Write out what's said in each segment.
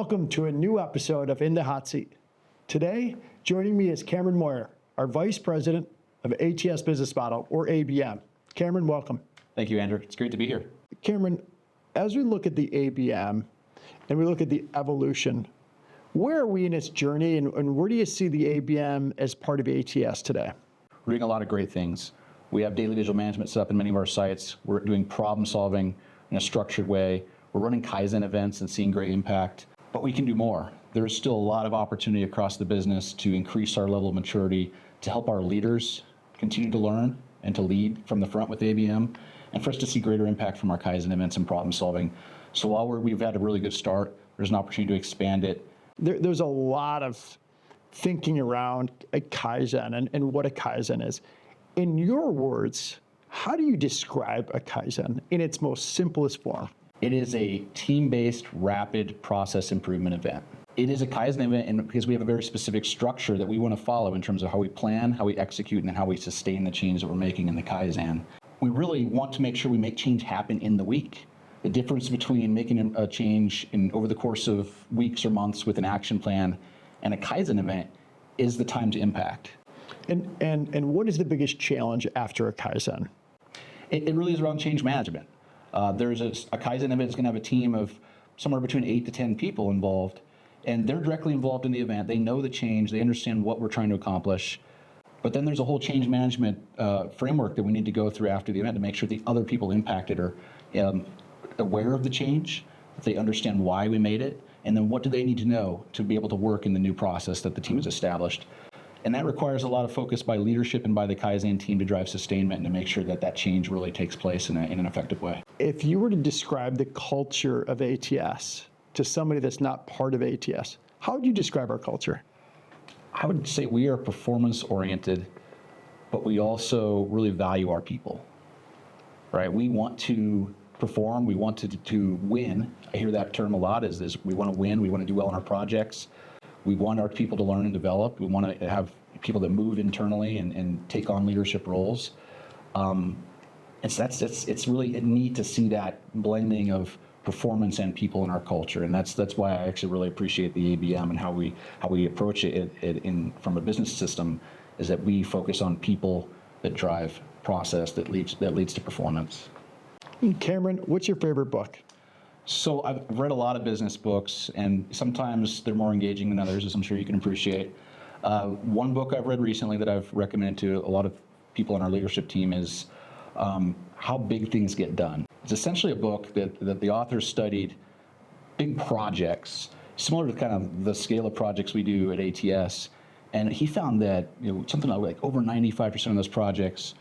Welcome to a new episode of In the Hot Seat. Today, joining me is Cameron Moyer, our Vice President of ATS Business Model, or ABM. Cameron, welcome. Thank you, Andrew. It's great to be here. Cameron, as we look at the ABM and we look at the evolution, where are we in its journey and where do you see the ABM as part of ATS today? We're doing a lot of great things. We have daily visual management set up in many of our sites. We're doing problem solving in a structured way. We're running Kaizen events and seeing great impact, but we can do more. There's still a lot of opportunity across the business to increase our level of maturity, to help our leaders continue to learn and to lead from the front with ABM, and for us to see greater impact from our Kaizen events and problem solving. So while we've had a really good start, there's an opportunity to expand it. There's a lot of thinking around a Kaizen and what a Kaizen is. In your words, how do you describe a Kaizen in its most simplest form? It is a team-based, rapid process improvement event. It is a Kaizen event because we have a very specific structure that we want to follow in terms of how we plan, how we execute, and how we sustain the change that we're making in the Kaizen. We really want to make sure we make change happen in the week. The difference between making a change over the course of weeks or months with an action plan and a Kaizen event is the time to impact. And what is the biggest challenge after a Kaizen? It really is around change management. There's a Kaizen event that's going to have a team of somewhere between 8 to 10 people involved, and they're directly involved in the event. They know the change, they understand what we're trying to accomplish. But then there's a whole change management framework that we need to go through after the event to make sure the other people impacted are aware of the change, that they understand why we made it, and then what do they need to know to be able to work in the new process that the team has established. And that requires a lot of focus by leadership and by the Kaizen team to drive sustainment and to make sure that that change really takes place in an effective way. If you were to describe the culture of ATS to somebody that's not part of ATS, how would you describe our culture? I would say we are performance-oriented, but we also really value our people, right? We want to perform, we want to win. I hear that term a lot, is we want to win, we want to do well in our projects. We want our people to learn and develop. We want to have people that move internally and take on leadership roles. And so it's really neat to see that blending of performance and people in our culture. And that's why I actually really appreciate the ABM and how we approach it from a business system, is that we focus on people that drive process that leads to performance. Cameron, what's your favorite book? So I've read a lot of business books, and sometimes they're more engaging than others, as I'm sure you can appreciate. One book I've read recently that I've recommended to a lot of people on our leadership team is How Big Things Get Done. It's essentially a book that the author studied big projects, similar to kind of the scale of projects we do at ATS, and he found that something like over 95% of those projects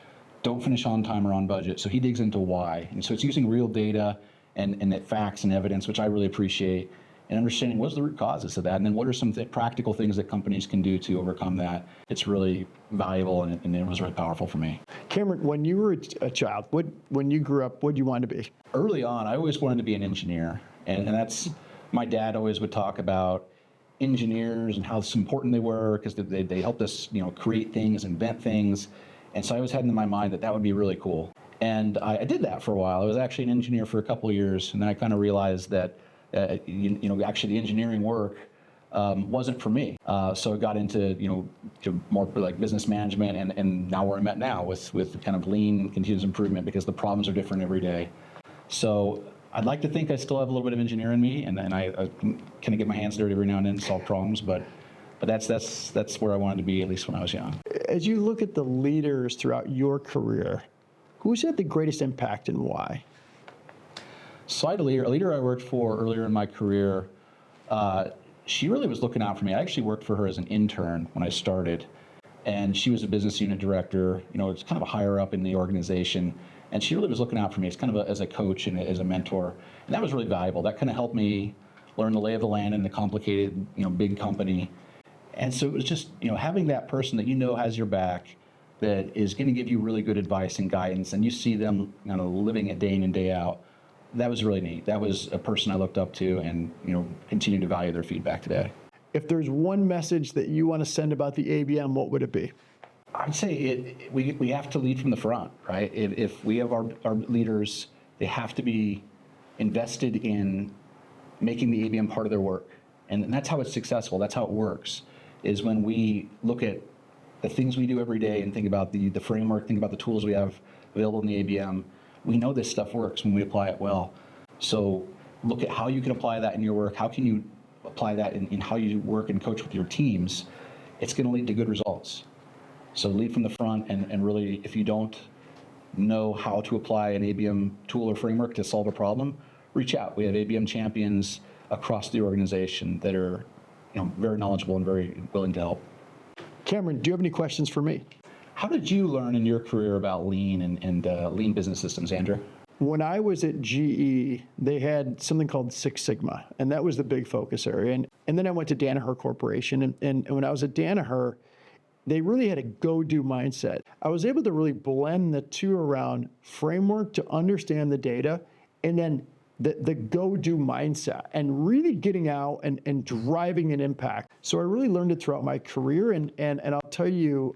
don't finish on time or on budget. So he digs into why, and so it's using real data and facts and evidence, which I really appreciate, and understanding what's the root causes of that, and then what are some practical things that companies can do to overcome that. It's really valuable, and it was really powerful for me. Cameron, when you were a child, when you grew up, what did you want to be? Early on, I always wanted to be an engineer, and that's, my dad always would talk about engineers and how important they were, because they helped us create things, invent things, and so I always had in my mind that would be really cool. And I did that for a while. I was actually an engineer for a couple of years, and then I kind of realized that, actually the engineering work wasn't for me. So I got into, more like business management, and now where I'm at now with kind of lean and continuous improvement, because the problems are different every day. So I'd like to think I still have a little bit of engineer in me, and then I kind of get my hands dirty every now and then and solve problems, but that's where I wanted to be, at least when I was young. As you look at the leaders throughout your career, who's had the greatest impact and why? So I had a leader I worked for earlier in my career. She really was looking out for me. I actually worked for her as an intern when I started, and she was a business unit director. It's kind of a higher up in the organization, and she really was looking out for me as kind of as a coach and as a mentor, and that was really valuable. That kind of helped me learn the lay of the land in a complicated, big company. And so it was just, having that person that has your back, that is going to give you really good advice and guidance, and you see them living it day in and day out. That was really neat. That was a person I looked up to, and continue to value their feedback today. If there's one message that you want to send about the ABM, what would it be? I'd say we have to lead from the front, right? If we have our leaders, they have to be invested in making the ABM part of their work. And that's how it's successful. That's how it works, is when we look at the things we do every day and think about the framework, think about the tools we have available in the ABM. We know this stuff works when we apply it well. So look at how you can apply that in your work. How can you apply that in how you work and coach with your teams? It's going to lead to good results. So lead from the front, and really, if you don't know how to apply an ABM tool or framework to solve a problem, reach out. We have ABM champions across the organization that are very knowledgeable and very willing to help. Cameron, do you have any questions for me? How did you learn in your career about lean and lean business systems, Andrew? When I was at GE, they had something called Six Sigma, and that was the big focus area. And then I went to Danaher Corporation, and when I was at Danaher, they really had a go-do mindset. I was able to really blend the two around framework to understand the data, and then the go-do mindset, and really getting out and driving an impact. So I really learned it throughout my career, and I'll tell you,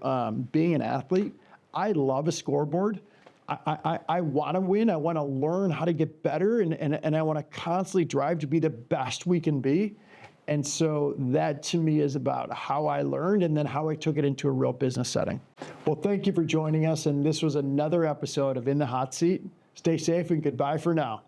being an athlete, I love a scoreboard. I want to win. I want to learn how to get better, and I want to constantly drive to be the best we can be. And so that to me is about how I learned and then how I took it into a real business setting. Well, thank you for joining us. And this was another episode of In the Hot Seat. Stay safe and goodbye for now.